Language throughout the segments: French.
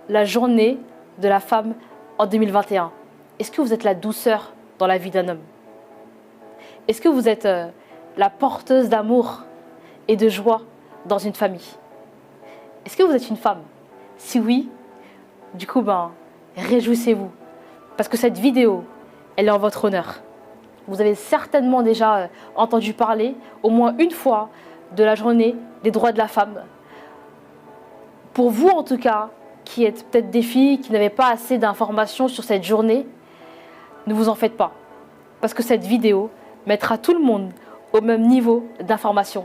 la journée de la femme en 2021? Est-ce que vous êtes la douceur dans la vie d'un homme? Est-ce que vous êtes la porteuse d'amour et de joie dans une famille? Est-ce que vous êtes une femme? Si oui, du coup, réjouissez-vous. Parce que cette vidéo, elle est en votre honneur. Vous avez certainement déjà entendu parler, au moins une fois, de la journée des droits de la femme. Pour vous, en tout cas, qui êtes peut-être des filles qui n'avaient pas assez d'informations sur cette journée, ne vous en faites pas. Parce que cette vidéo mettra tout le monde au même niveau d'information.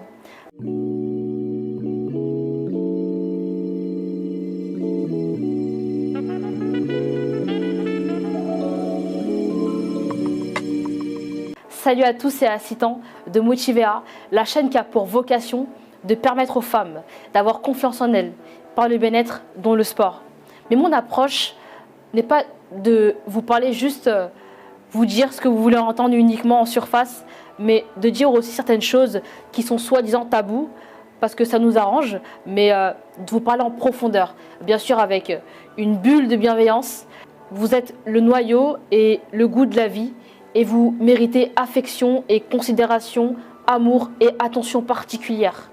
Salut à tous et à Citan de Motivea, la chaîne qui a pour vocation de permettre aux femmes d'avoir confiance en elles par le bien-être dont le sport. Mais mon approche n'est pas de vous parler juste, vous dire ce que vous voulez entendre uniquement en surface, mais de dire aussi certaines choses qui sont soi-disant tabous, parce que ça nous arrange, mais de vous parler en profondeur, bien sûr avec une bulle de bienveillance. Vous êtes le noyau et le goût de la vie, et vous méritez affection et considération, amour et attention particulière.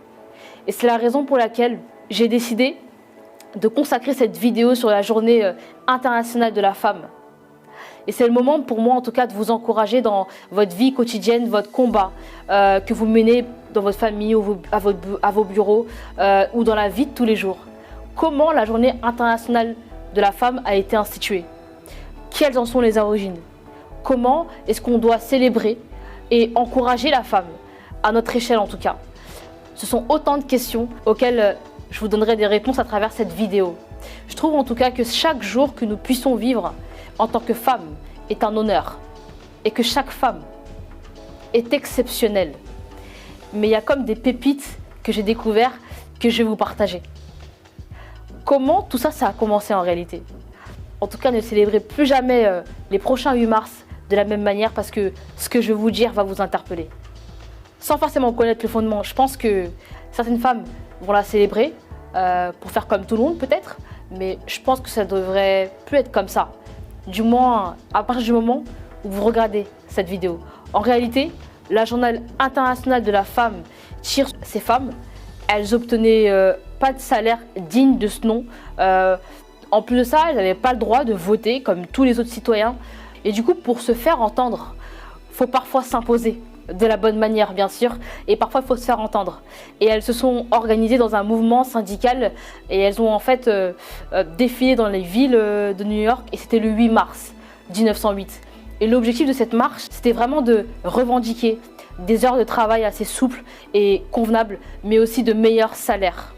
Et c'est la raison pour laquelle j'ai décidé de consacrer cette vidéo sur la journée internationale de la femme. Et c'est le moment pour moi en tout cas de vous encourager dans votre vie quotidienne, votre combat que vous menez dans votre famille ou à vos bureaux ou dans la vie de tous les jours. Comment la journée internationale de la femme a été instituée? Quelles en sont les origines? Comment est-ce qu'on doit célébrer et encourager la femme, à notre échelle en tout cas? Ce sont autant de questions auxquelles je vous donnerai des réponses à travers cette vidéo. Je trouve en tout cas que chaque jour que nous puissions vivre en tant que femme est un honneur et que chaque femme est exceptionnelle. Mais il y a comme des pépites que j'ai découvertes que je vais vous partager. Comment tout ça a commencé en réalité? En tout cas, ne célébrez plus jamais les prochains 8 mars de la même manière parce que ce que je vais vous dire va vous interpeller. Sans forcément connaître le fondement, je pense que certaines femmes vont la célébrer pour faire comme tout le monde peut-être, mais je pense que ça devrait plus être comme ça. Du moins à partir du moment où vous regardez cette vidéo. En réalité, la journée internationale de la femme tire ces femmes. Elles obtenaient pas de salaire digne de ce nom. En plus de ça, elles n'avaient pas le droit de voter comme tous les autres citoyens. Et du coup, pour se faire entendre, il faut parfois s'imposer de la bonne manière, bien sûr. Et parfois, il faut se faire entendre. Et elles se sont organisées dans un mouvement syndical. Et elles ont en fait défilé dans les villes de New York. Et c'était le 8 mars 1908. Et l'objectif de cette marche, c'était vraiment de revendiquer des heures de travail assez souples et convenables, mais aussi de meilleurs salaires.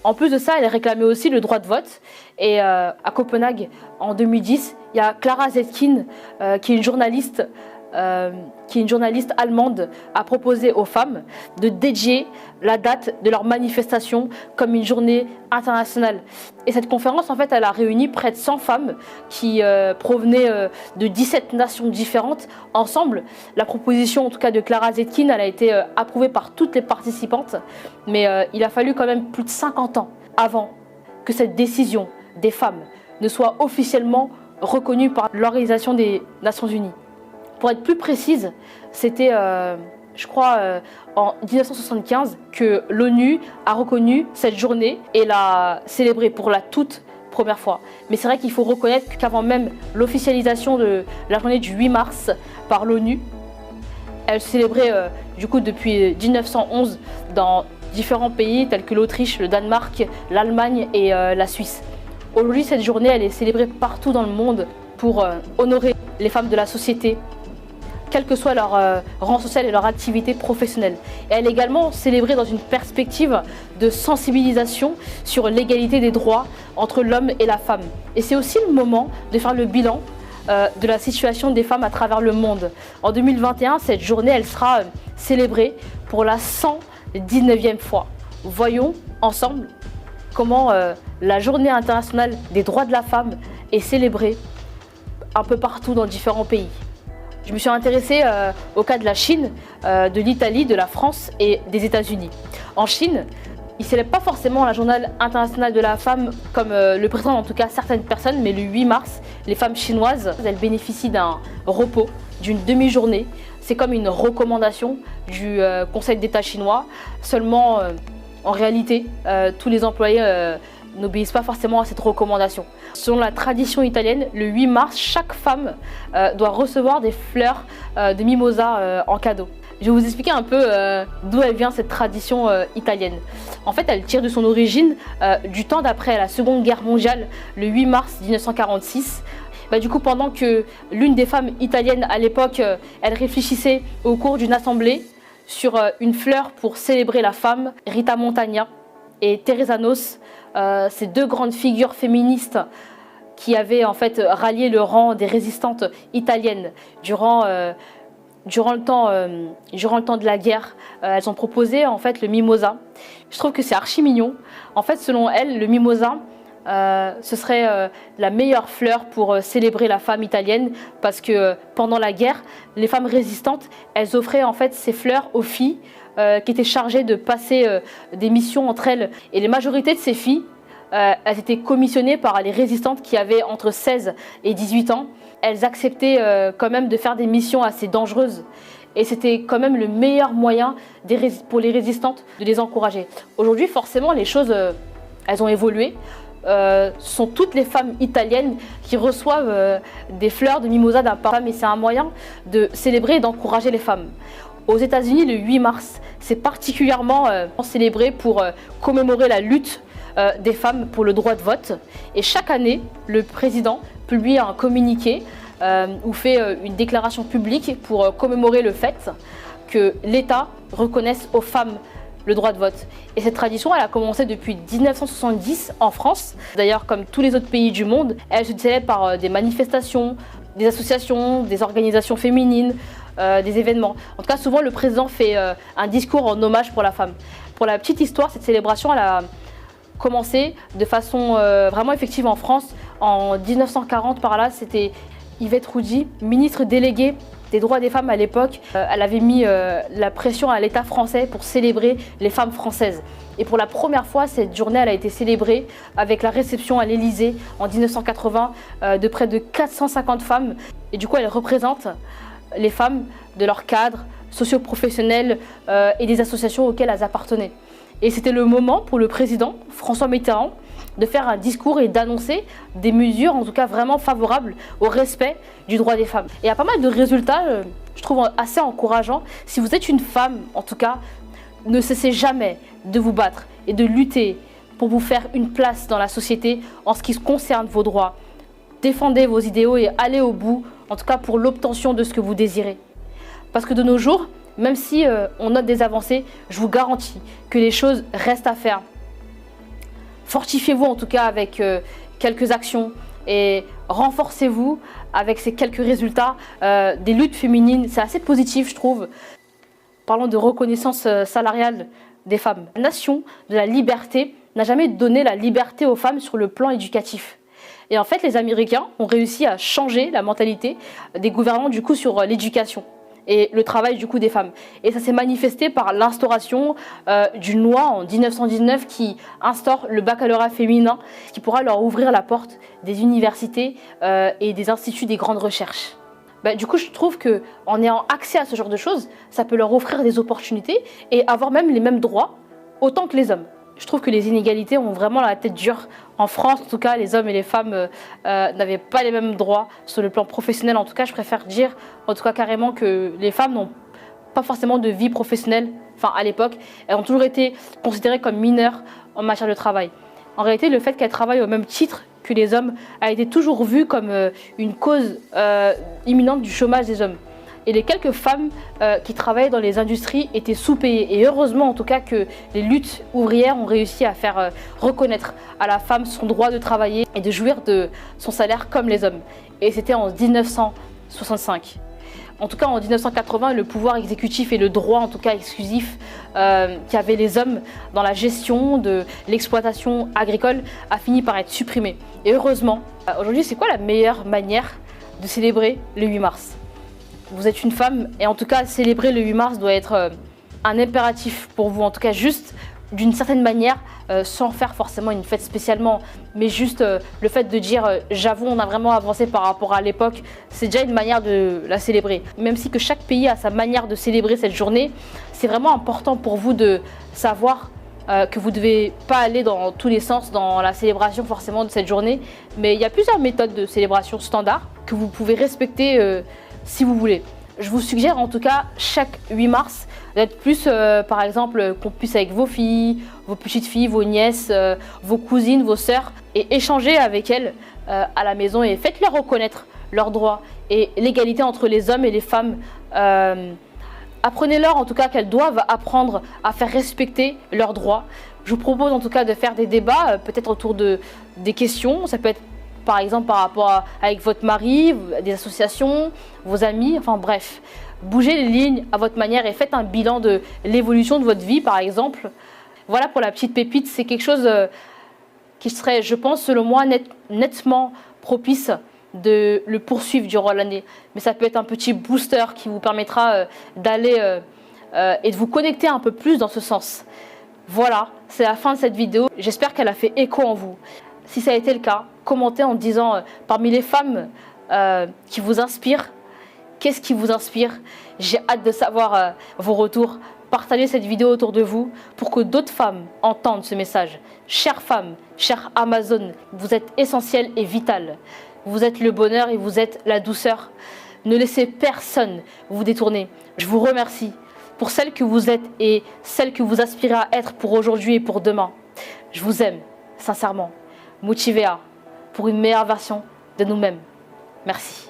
En plus de ça, elle réclamait aussi le droit de vote. Et à Copenhague, en 2010, il y a Clara Zetkin, qui est une journaliste allemande, a proposé aux femmes de dédier la date de leur manifestation comme une journée internationale. Et cette conférence, en fait, elle a réuni près de 100 femmes qui provenaient de 17 nations différentes. Ensemble, la proposition, en tout cas de Clara Zetkin, elle a été approuvée par toutes les participantes. Mais il a fallu quand même plus de 50 ans avant que cette décision des femmes ne soit officiellement reconnue par l'Organisation des Nations Unies. Pour être plus précise, c'était, je crois, en 1975 que l'ONU a reconnu cette journée et l'a célébrée pour la toute première fois. Mais c'est vrai qu'il faut reconnaître qu'avant même l'officialisation de la journée du 8 mars par l'ONU, elle se célébrait du coup depuis 1911 dans différents pays tels que l'Autriche, le Danemark, l'Allemagne et la Suisse. Aujourd'hui, cette journée, elle est célébrée partout dans le monde pour honorer les femmes de la société, quel que soit leur rang social et leur activité professionnelle. Et elle est également célébrée dans une perspective de sensibilisation sur l'égalité des droits entre l'homme et la femme. Et c'est aussi le moment de faire le bilan de la situation des femmes à travers le monde. En 2021, cette journée, elle sera célébrée pour la 119e fois. Voyons ensemble comment la journée internationale des droits de la femme est célébrée un peu partout dans différents pays. Je me suis intéressée au cas de la Chine, de l'Italie, de la France et des États-Unis. En Chine, Il ne célèbre pas forcément la journée internationale de la femme comme le présentent en tout cas certaines personnes, mais le 8 mars, les femmes chinoises, elles bénéficient d'un repos, d'une demi-journée. C'est comme une recommandation du Conseil d'État chinois. Seulement, en réalité, tous les employés n'obéissent pas forcément à cette recommandation. Selon la tradition italienne, le 8 mars, chaque femme doit recevoir des fleurs de mimosa en cadeau. Je vais vous expliquer un peu d'où elle vient cette tradition italienne. En fait, elle tire de son origine du temps d'après la Seconde Guerre mondiale, le 8 mars 1946. Du coup, pendant que l'une des femmes italiennes à l'époque, elle réfléchissait au cours d'une assemblée sur une fleur pour célébrer la femme, Rita Montagna et Teresa Nos, ces deux grandes figures féministes qui avaient en fait rallié le rang des résistantes italiennes durant le temps de la guerre. Elles ont proposé en fait le mimosa. Je trouve que c'est archi mignon. En fait, selon elles, le mimosa, ce serait la meilleure fleur pour célébrer la femme italienne, parce que pendant la guerre, les femmes résistantes, elles offraient en fait ces fleurs aux filles qui étaient chargées de passer des missions entre elles. Et la majorité de ces filles, elles étaient commissionnées par les résistantes qui avaient entre 16 et 18 ans. Elles acceptaient quand même de faire des missions assez dangereuses. Et c'était quand même le meilleur moyen pour les résistantes de les encourager. Aujourd'hui, forcément, les choses, elles ont évolué. Ce sont toutes les femmes italiennes qui reçoivent des fleurs de mimosa d'un parent. Et c'est un moyen de célébrer et d'encourager les femmes. Aux États-Unis, le 8 mars, c'est particulièrement célébré pour commémorer la lutte des femmes pour le droit de vote. Et chaque année, le président publie un communiqué ou fait une déclaration publique pour commémorer le fait que l'État reconnaisse aux femmes le droit de vote. Et cette tradition, elle a commencé depuis 1970 en France. D'ailleurs, comme tous les autres pays du monde, elle se célèbre par des manifestations, des associations, des organisations féminines, des événements. En tout cas, souvent, le président fait un discours en hommage pour la femme. Pour la petite histoire, cette célébration, elle a commencé de façon vraiment effective en France. En 1940, par là, c'était Yvette Roudy, ministre déléguée des droits des femmes à l'époque. Elle avait mis la pression à l'État français pour célébrer les femmes françaises. Et pour la première fois, cette journée elle a été célébrée avec la réception à l'Élysée en 1980 de près de 450 femmes. Et du coup, elle représente les femmes de leur cadre socio-professionnel et des associations auxquelles elles appartenaient. Et c'était le moment pour le président François Mitterrand de faire un discours et d'annoncer des mesures, en tout cas vraiment favorables au respect du droit des femmes. Et il y a pas mal de résultats, je trouve assez encourageants. Si vous êtes une femme, en tout cas, ne cessez jamais de vous battre et de lutter pour vous faire une place dans la société en ce qui concerne vos droits. Défendez vos idéaux et allez au bout, en tout cas pour l'obtention de ce que vous désirez. Parce que de nos jours, même si on note des avancées, je vous garantis que les choses restent à faire. Fortifiez-vous en tout cas avec quelques actions et renforcez-vous avec ces quelques résultats des luttes féminines. C'est assez positif, je trouve. Parlons de reconnaissance salariale des femmes. La nation de la liberté n'a jamais donné la liberté aux femmes sur le plan éducatif. Et en fait, les Américains ont réussi à changer la mentalité des gouvernements du coup sur l'éducation et le travail du coup des femmes. Et ça s'est manifesté par l'instauration d'une loi en 1919 qui instaure le baccalauréat féminin, qui pourra leur ouvrir la porte des universités et des instituts des grandes recherches. Du coup, je trouve qu'en ayant accès à ce genre de choses, ça peut leur offrir des opportunités et avoir même les mêmes droits autant que les hommes. Je trouve que les inégalités ont vraiment la tête dure. En France, en tout cas, les hommes et les femmes n'avaient pas les mêmes droits sur le plan professionnel. En tout cas, je préfère dire, en tout cas carrément, que les femmes n'ont pas forcément de vie professionnelle. Enfin, à l'époque, elles ont toujours été considérées comme mineures en matière de travail. En réalité, le fait qu'elles travaillent au même titre que les hommes a été toujours vu comme une cause imminente du chômage des hommes. Et les quelques femmes qui travaillaient dans les industries étaient sous-payées. Et heureusement en tout cas que les luttes ouvrières ont réussi à faire reconnaître à la femme son droit de travailler et de jouir de son salaire comme les hommes. Et c'était en 1965. En tout cas en 1980, le pouvoir exécutif et le droit en tout cas exclusif qu'avaient les hommes dans la gestion de l'exploitation agricole a fini par être supprimé. Et heureusement, aujourd'hui c'est quoi la meilleure manière de célébrer le 8 mars ? Vous êtes une femme et en tout cas célébrer le 8 mars doit être un impératif pour vous, en tout cas juste d'une certaine manière, sans faire forcément une fête spécialement, mais juste le fait de dire j'avoue, on a vraiment avancé par rapport à l'époque, c'est déjà une manière de la célébrer. Même si que chaque pays a sa manière de célébrer cette journée, c'est vraiment important pour vous de savoir que vous ne devez pas aller dans tous les sens dans la célébration forcément de cette journée, mais il y a plusieurs méthodes de célébration standard que vous pouvez respecter si vous voulez. Je vous suggère en tout cas chaque 8 mars d'être plus, par exemple, qu'on puisse avec vos filles, vos petites filles, vos nièces, vos cousines, vos sœurs, et échanger avec elles à la maison et faites-leur reconnaître leurs droits et l'égalité entre les hommes et les femmes. Apprenez-leur en tout cas qu'elles doivent apprendre à faire respecter leurs droits. Je vous propose en tout cas de faire des débats, peut-être autour des questions. Ça peut être par exemple par rapport avec votre mari, des associations, vos amis, enfin bref. Bougez les lignes à votre manière et faites un bilan de l'évolution de votre vie par exemple. Voilà pour la petite pépite, c'est quelque chose qui serait, je pense, selon moi, nettement propice de le poursuivre durant l'année. Mais ça peut être un petit booster qui vous permettra d'aller et de vous connecter un peu plus dans ce sens. Voilà, c'est la fin de cette vidéo. J'espère qu'elle a fait écho en vous. Si ça a été le cas, commentez en disant parmi les femmes qui vous inspirent, qu'est-ce qui vous inspire? J'ai hâte de savoir vos retours. Partagez cette vidéo autour de vous pour que d'autres femmes entendent ce message. Chères femmes, chère Amazone, vous êtes essentielles et vitales. Vous êtes le bonheur et vous êtes la douceur. Ne laissez personne vous détourner. Je vous remercie pour celle que vous êtes et celle que vous aspirez à être pour aujourd'hui et pour demain. Je vous aime, sincèrement. Motivea pour une meilleure version de nous-mêmes. Merci.